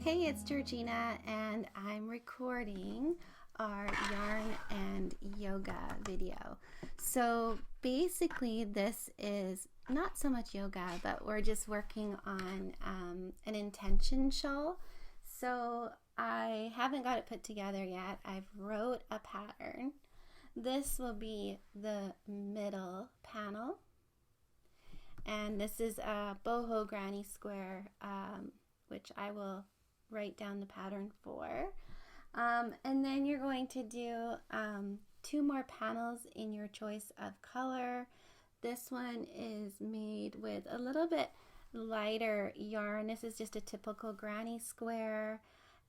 Hey, it's Georgina, and I'm recording our yarn and yoga video. So basically this is not so much yoga, but we're just working on an intention shawl. So I haven't got it put together yet. I've wrote a pattern. This will be the middle panel, and this is a boho granny square, which I will write down the pattern for. And then you're going to do 2 more panels in your choice of color. This one is made with a little bit lighter yarn. This is just a typical granny square,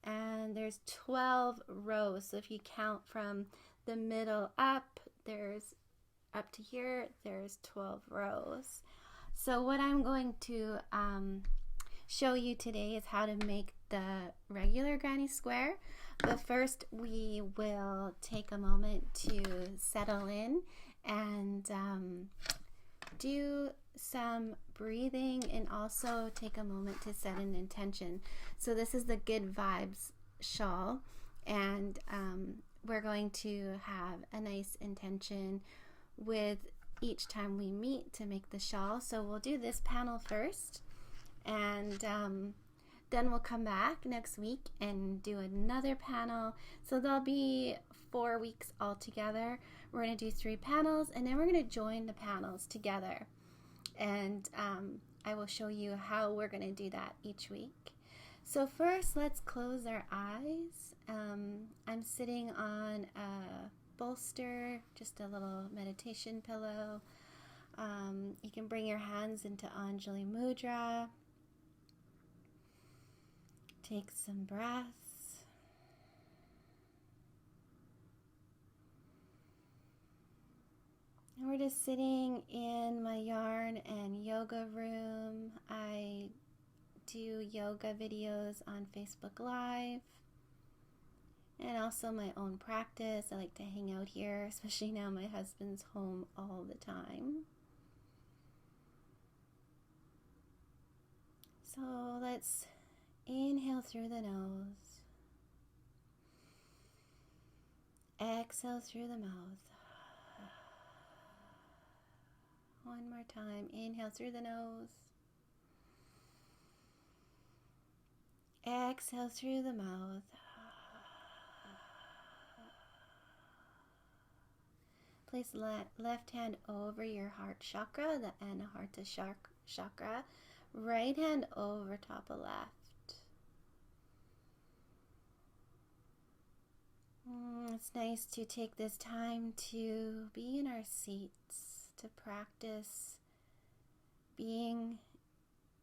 and there's 12 rows. So if you count from the middle up, there's up to here, there's 12 rows. So what I'm going to show you today is how to make the regular granny square, but first we will take a moment to settle in and do some breathing and also take a moment to set an intention. So this is the Good Vibes shawl, and we're going to have a nice intention with each time we meet to make the shawl. So we'll do this panel first, and then we'll come back next week and do another panel. So there'll be 4 weeks altogether. We're going to do 3 panels, and then we're going to join the panels together, and I will show you how we're going to do that each week. So first, let's close our eyes. I'm sitting on a bolster, just a little meditation pillow. You can bring your hands into Anjali Mudra. Take some breaths. And we're just sitting in my yarn and yoga room. I do yoga videos on Facebook Live, and also my own practice. I like to hang out here, especially now my husband's home all the time. So let's inhale through the nose. Exhale through the mouth. One more time. Inhale through the nose. Exhale through the mouth. Place left hand over your heart chakra, the Anahata chakra. Right hand over top of left. It's nice to take this time to be in our seats, to practice being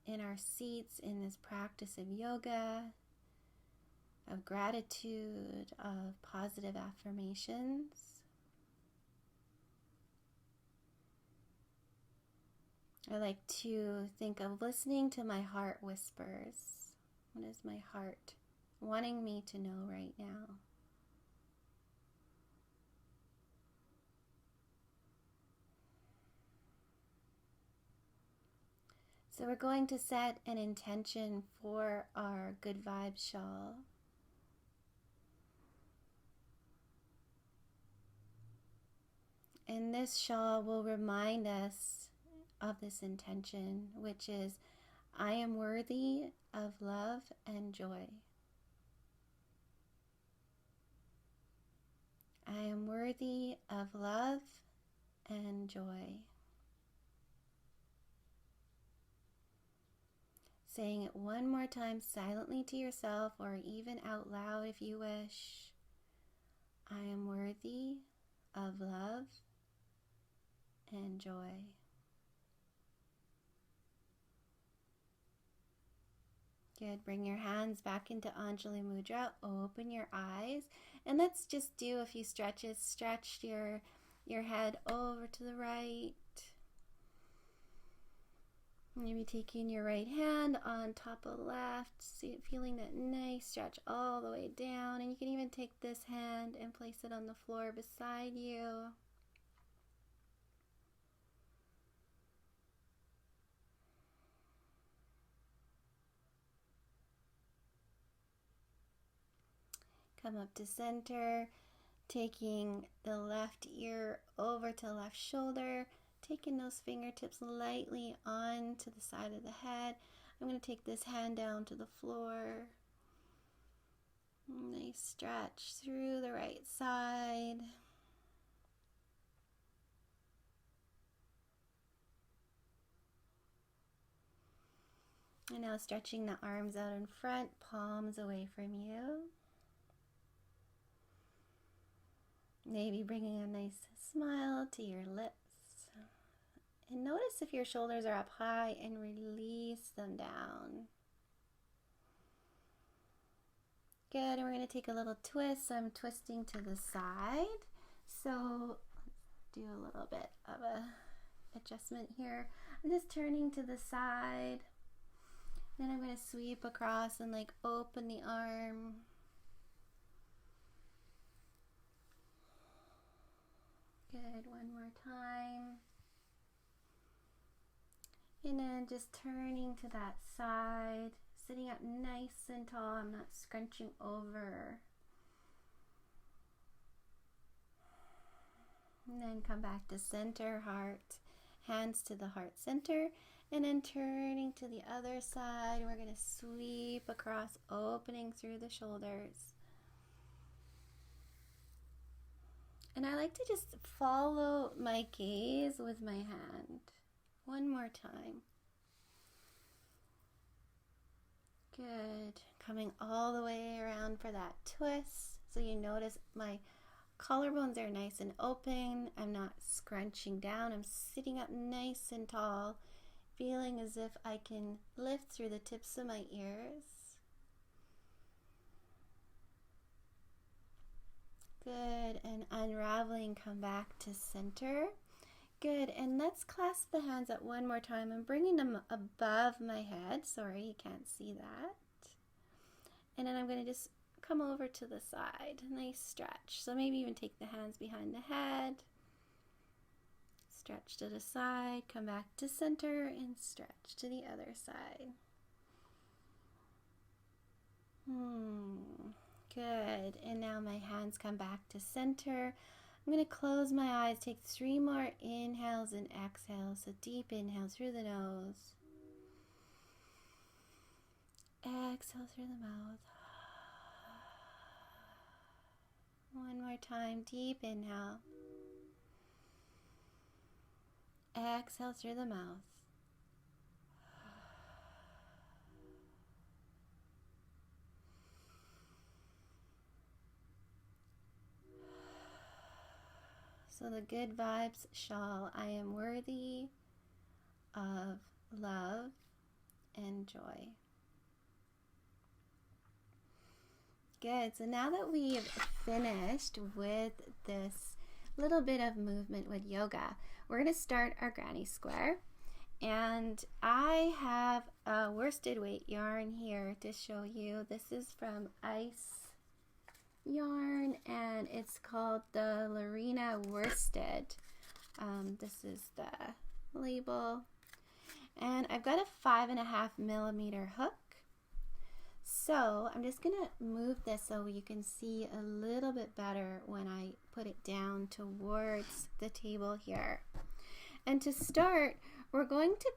in our seats in this practice of yoga, of gratitude, of positive affirmations. I like to think of listening to my heart whispers. What is my heart wanting me to know right now? So we're going to set an intention for our Good Vibes shawl. And this shawl will remind us of this intention, which is, I am worthy of love and joy. I am worthy of love and joy. Saying it one more time silently to yourself, or even out loud if you wish. I am worthy of love and joy. Good. Bring your hands back into Anjali Mudra. Open your eyes, and let's just do a few stretches. Stretch your head over to the right. Maybe taking your right hand on top of left, feeling that nice stretch all the way down. And you can even take this hand and place it on the floor beside you. come up to center, taking the left ear over to the left shoulder, taking those fingertips lightly onto the side of the head. I'm going to take this hand down to the floor. Nice stretch through the right side. And now stretching the arms out in front, palms away from you. Maybe bringing a nice smile to your lips. And notice if your shoulders are up high and release them down. Good, and we're going to take a little twist. So I'm twisting to the side. So let's do a little bit of a adjustment here. I'm just turning to the side. Then I'm going to sweep across and like open the arm. Good, one more time. And then just turning to that side, sitting up nice and tall. I'm not scrunching over. And then come back to center, heart, hands to the heart center. And then turning to the other side, we're going to sweep across, opening through the shoulders. And I like to just follow my gaze with my hand. One more time. Good. Coming all the way around for that twist. So you notice my collarbones are nice and open. I'm not scrunching down. I'm sitting up nice and tall, feeling as if I can lift through the tips of my ears. Good, and unraveling, come back to center. Good, and let's clasp the hands up one more time. I'm bringing them above my head. Sorry, you can't see that. And then I'm going to just come over to the side. Nice stretch. So maybe even take the hands behind the head. Stretch to the side, come back to center, and stretch to the other side. Good, and now my hands come back to center. I'm going to close my eyes, take 3 more inhales and exhales. So deep inhale through the nose. Exhale through the mouth. One more time, deep inhale. Exhale through the mouth. So the good vibes, shawl. I am worthy of love and joy. Good. So now that we've finished with this little bit of movement with yoga, we're going to start our granny square. And I have a worsted weight yarn here to show you. This is from Ice Yarn, and it's called the Lorena Worsted. This is the label, and I've got a 5.5 millimeter hook. So I'm just gonna move this so you can see a little bit better when I put it down towards the table here. And to start, we're going to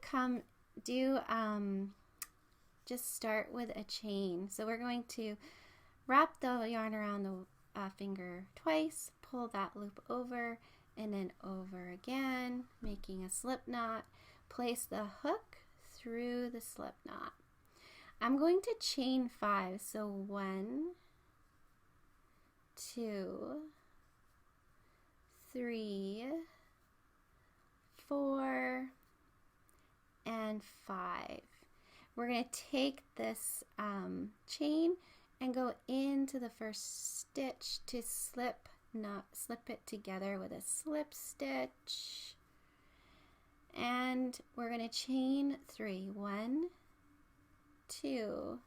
just start with a chain. So we're going to wrap the yarn around the finger twice, pull that loop over, and then over again, making a slip knot. Place the hook through the slip knot. I'm going to chain 5, so 1, 2, 3, 4, and 5. We're going to take this chain and go into the first stitch to slip it together with a slip stitch. And we're going to chain 3. 1, 2,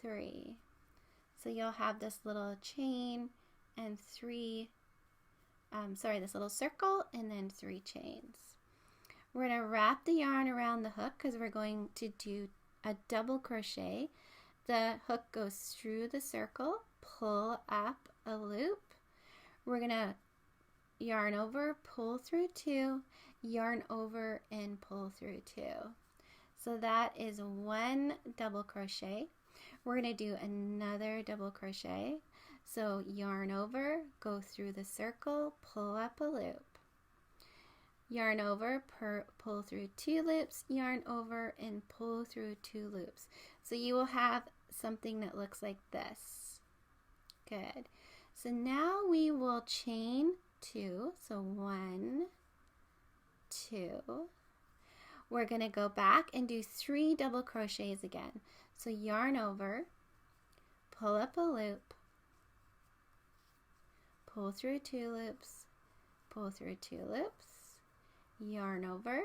3. So you'll have this little chain and this little circle and then 3 chains. We're going to wrap the yarn around the hook because we're going to do a double crochet. The hook goes through the circle pull up a loop. We're gonna yarn over, pull through 2, yarn over and pull through 2. So that is 1 double crochet. We're going to do another double crochet. So yarn over, go through the circle, pull up a loop. Yarn over, pull through 2 loops, yarn over and pull through 2 loops. So you will have something that looks like this. Good. So now we will chain 2. So 1, 2. We're going to go back and do 3 double crochets again. So yarn over, pull up a loop, pull through 2 loops, pull through 2 loops, yarn over,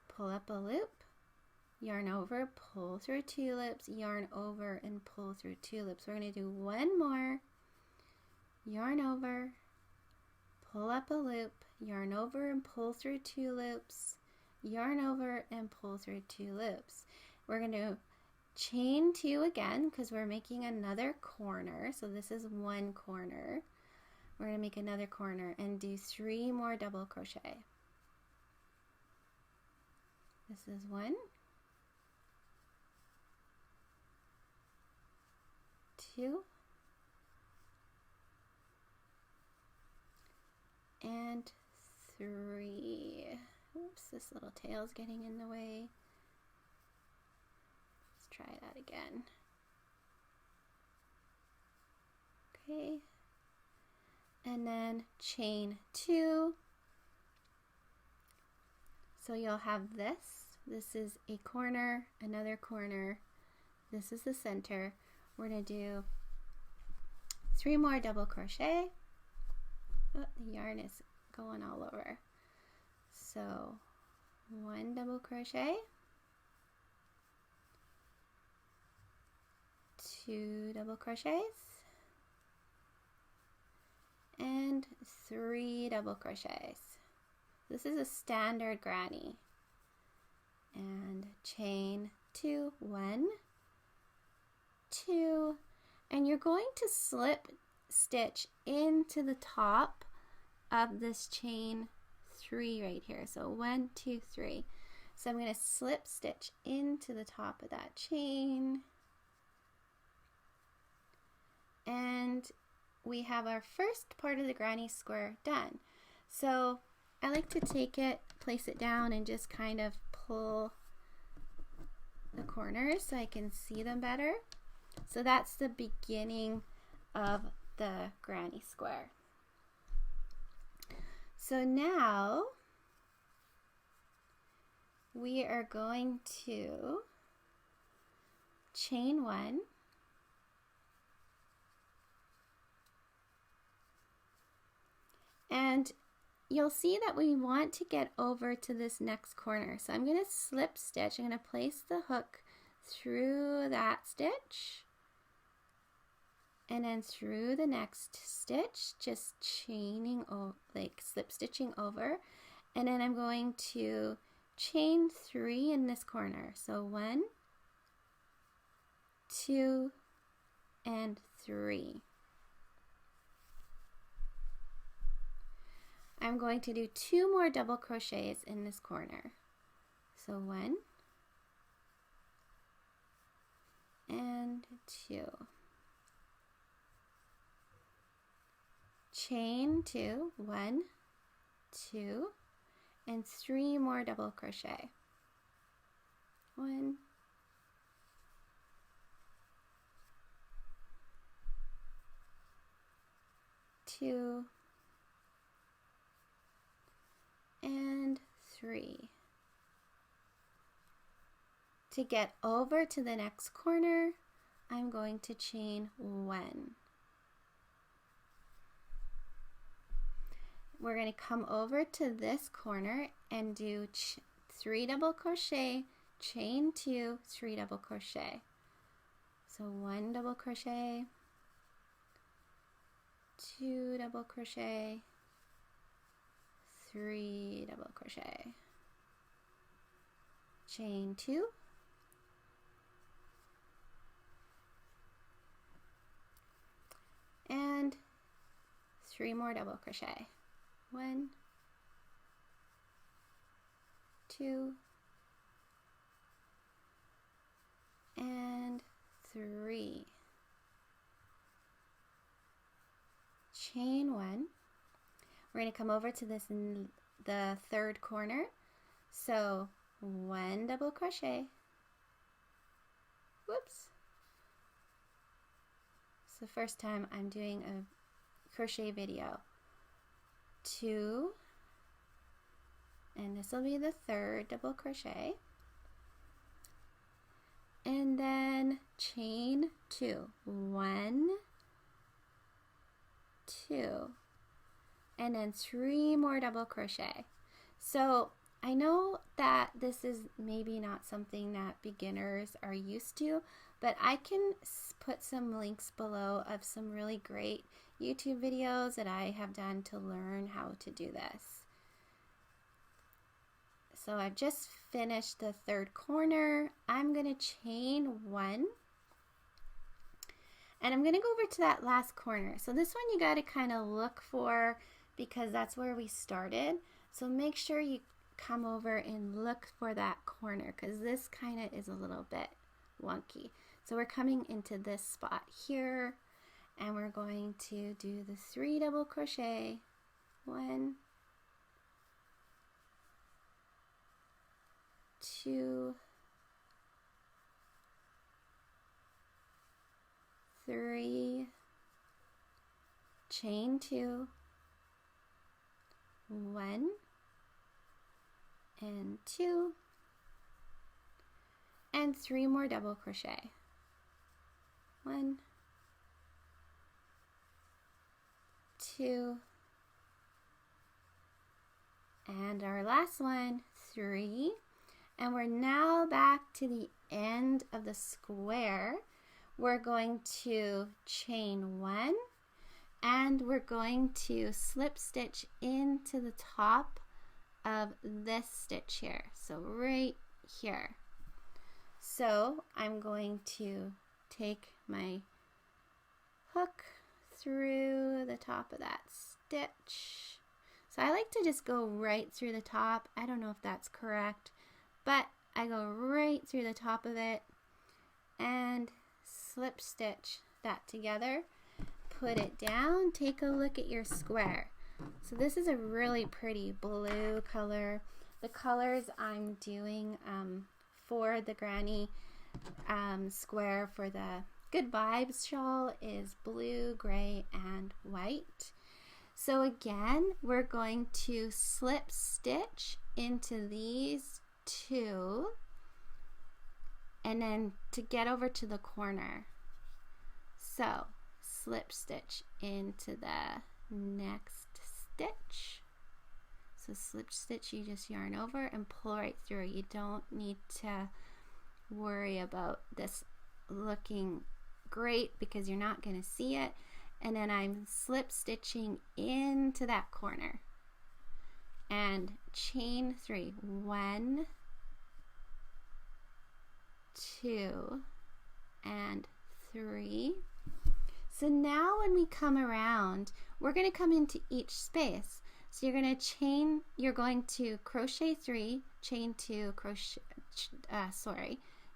pull up a loop, yarn over, pull through 2 loops, yarn over and pull through 2 loops. We're going to do 1 more, yarn over, pull up a loop, yarn over and pull through 2 loops, yarn over and pull through 2 loops. We're going to chain 2 again because we're making another corner. So this is 1 corner. We're going to make another corner and do 3 more double crochet. This is 1, 2, and 3. Oops, this little tail is getting in the way. Let's try that again. Okay. And then chain 2. So you'll have this. This is a corner, another corner. This is the center. We're going to do 3 more double crochet. Oh, the yarn is going all over. So 1 double crochet, 2 double crochets, and 3 double crochets. This is a standard granny. And chain 2, 1, 2, and you're going to slip stitch into the top of this chain 3 right here. So 1, 2, 3. So I'm going to slip stitch into the top of that chain. And we have our first part of the granny square done. So I like to take it, place it down, and just kind of pull the corners so I can see them better. So that's the beginning of the granny square. So now we are going to chain 1, and you'll see that we want to get over to this next corner. So I'm going to slip stitch. I'm going to place the hook through that stitch and then through the next stitch, just chaining, like slip stitching over, and then I'm going to chain 3 in this corner. So 1, 2, and 3. I'm going to do 2 more double crochets in this corner. So 1 and 2. Chain 2, 1, 2, and 3 more double crochet. 1, 2, and 3. To get over to the next corner, I'm going to chain 1. We're going to come over to this corner and do 3 double crochet, chain 2, 3 double crochet. So 1 double crochet, 2 double crochet, 3 double crochet, chain 2, and 3 more double crochet. 1, 2, and 3. Chain 1. We're going to come over to this in the third corner. So 1 double crochet. Whoops. It's the first time I'm doing a crochet video. 2, and this will be the third double crochet. And then chain 2. 1, 2, and then 3 more double crochet. So I know that this is maybe not something that beginners are used to, but I can put some links below of some really great YouTube videos that I have done to learn how to do this. So I've just finished the third corner. I'm going to chain 1. And I'm going to go over to that last corner. So this one you got to kind of look for because that's where we started. So make sure you come over and look for that corner because this kind of is a little bit wonky. So we're coming into this spot here and we're going to do the 3 double crochet. 1, 2, 3, chain 2, 1, and 2, and 3 more double crochet. 1, 2, and our last one, 3, and we're now back to the end of the square. We're going to chain 1 and we're going to slip stitch into the top of this stitch here, so right here. So I'm going to take my hook through the top of that stitch. So I like to just go right through the top. I don't know if that's correct, but I go right through the top of it and slip stitch that together, put it down, take a look at your square. So this is a really pretty blue color. The colors I'm doing for the granny square for the Good Vibes shawl is blue, gray, and white. So again, we're going to slip stitch into these 2 and then to get over to the corner. So slip stitch into the next stitch. So slip stitch, you just yarn over and pull right through. You don't need to worry about this looking great because you're not going to see it. And then I'm slip stitching into that corner and chain 3. 1, 2, and 3. So now when we come around, we're going to come into each space. So you're going to crochet 3, chain 2, crochet,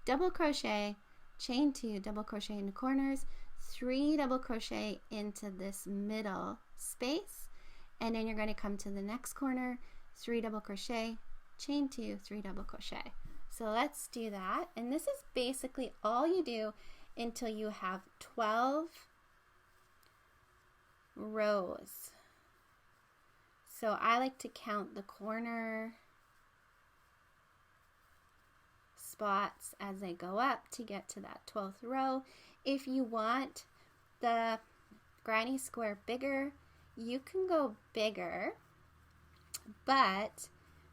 double crochet, chain 2, double crochet in the corners, 3 double crochet into this middle space, and then you're going to come to the next corner, 3 double crochet, chain 2, 3 double crochet. So let's do that, and this is basically all you do until you have 12 rows. So I like to count the corner spots as they go up to get to that 12th row. If you want the granny square bigger, you can go bigger, but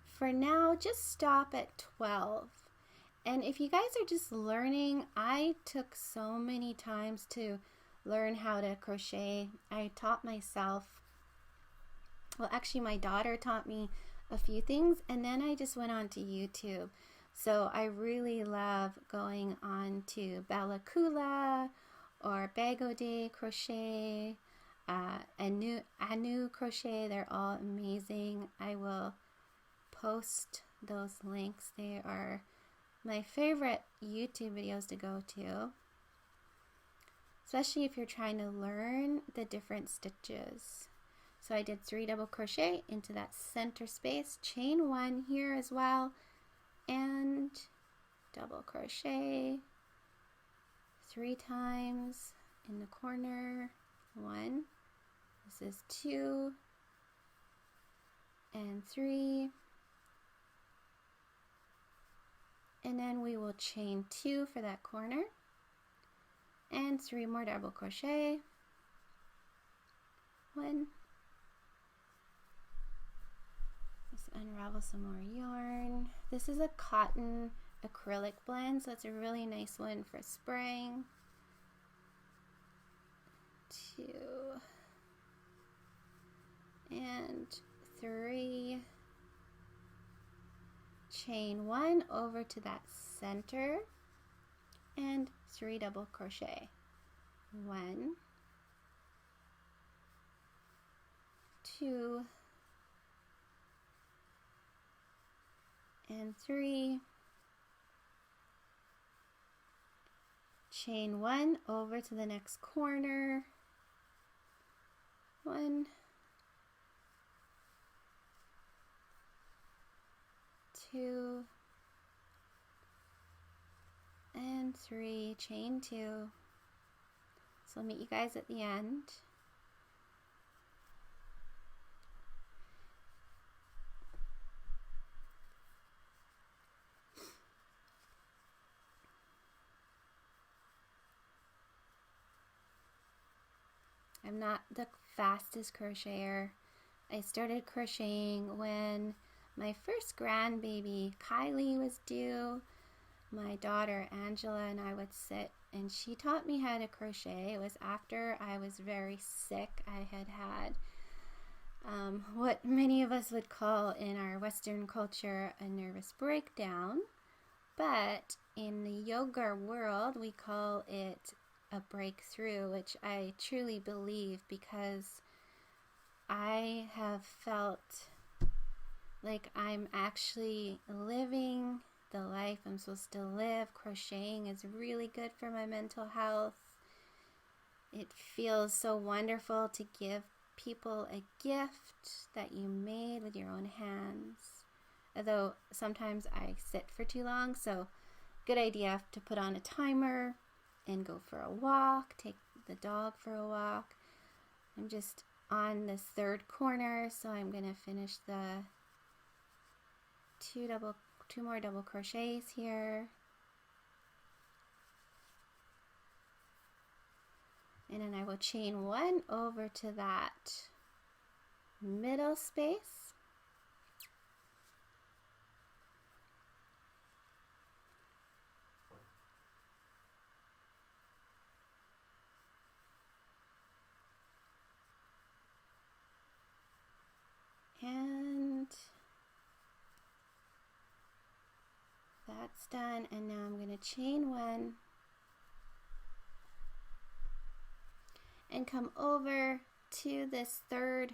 for now just stop at 12. And if you guys are just learning, I took so many times to learn how to crochet. I taught myself, well actually my daughter taught me a few things, and then I just went on to YouTube. So I really love going on to Bella Kula or Bagode Crochet Anu Crochet. They're all amazing. I will post those links. They are my favorite YouTube videos to go to, especially if you're trying to learn the different stitches. So I did 3 double crochet into that center space, chain 1 here as well, and double crochet 3 times in the corner. 1, this is 2 and 3, and then we will chain 2 for that corner and 3 more double crochet. 1. Let's unravel some more yarn. This is a cotton acrylic blend, so it's a really nice one for spraying. 2 and 3, chain 1 over to that center and 3 double crochet. 1, 2 and 3, chain 1 over to the next corner. 1, 2 and 3, chain 2. So I'll meet you guys at the end. I'm not the fastest crocheter. I started crocheting when my first grandbaby Kylie was due. My daughter Angela and I would sit and she taught me how to crochet. It was after I was very sick. I had what many of us would call in our Western culture a nervous breakdown, but in the yoga world we call it a breakthrough, which I truly believe, because I have felt like I'm actually living the life I'm supposed to live. Crocheting is really good for my mental health. It feels so wonderful to give people a gift that you made with your own hands. Although sometimes I sit for too long, so good idea to put on a timer and go for a walk, take the dog for a walk. I'm just on this 3rd corner, so I'm going to finish the 2 more double crochets here. And then I will chain 1 over to that middle space. And that's done, and now I'm going to chain 1 and come over to this 3rd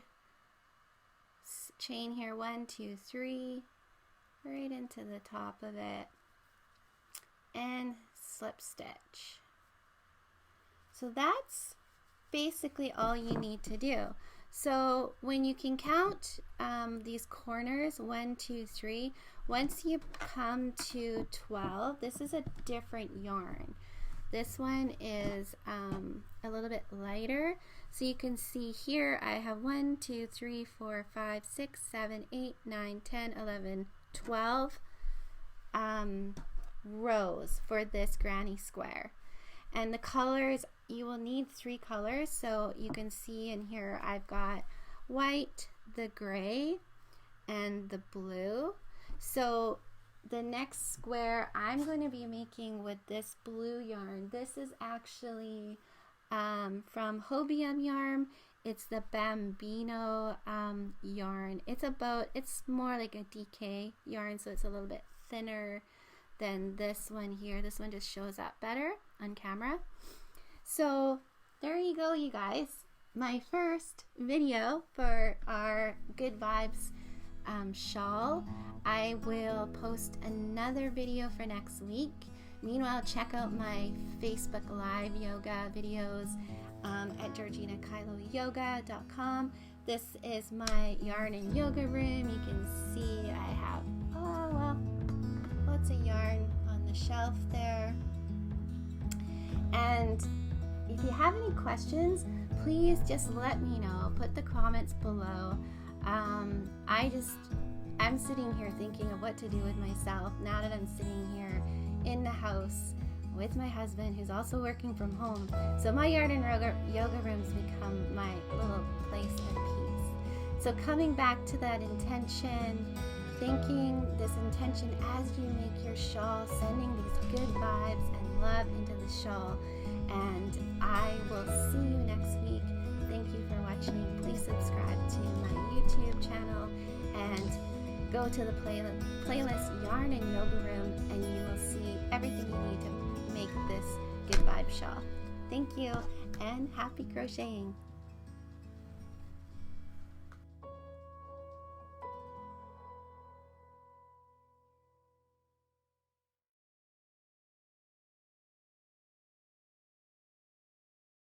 chain here, 1, 2, 3, right into the top of it, and slip stitch. So that's basically all you need to do. So when you can count these corners, 1, 2, 3, once you come to 12, this is a different yarn. This one is a little bit lighter. So you can see here I have 1, 2, 3, 4, 5, 6, 7, 8, 9, 10, 11, 12 rows for this granny square. And the colors, you will need 3 colors. So you can see in here I've got white, the gray, and the blue. So the next square I'm going to be making with this blue yarn. This is actually from Hobium Yarn. It's the Bambino yarn. It's more like a DK yarn, so it's a little bit thinner than this one here. This one just shows up better on camera. So there you go, you guys. my first video for our Good Vibes shawl. I will post another video for next week. Meanwhile, check out my Facebook Live yoga videos at georginakailoyoga.com. This is my yarn and yoga room. You can see I have, lots of yarn on the shelf there. And if you have any questions, please just let me know. Put the comments below. I'm sitting here thinking of what to do with myself now that I'm sitting here in the house with my husband, who's also working from home. So my yarn and yoga rooms become my little place of peace. So coming back to that intention, thinking this intention as you make your shawl, sending these good vibes and love into the shawl. And I will see you next week. Thank you for watching. Please subscribe to my YouTube channel and go to the playlist Yarn and Yoga Room, and you will see everything you need to make this Good Vibe shawl. Thank you, and happy crocheting.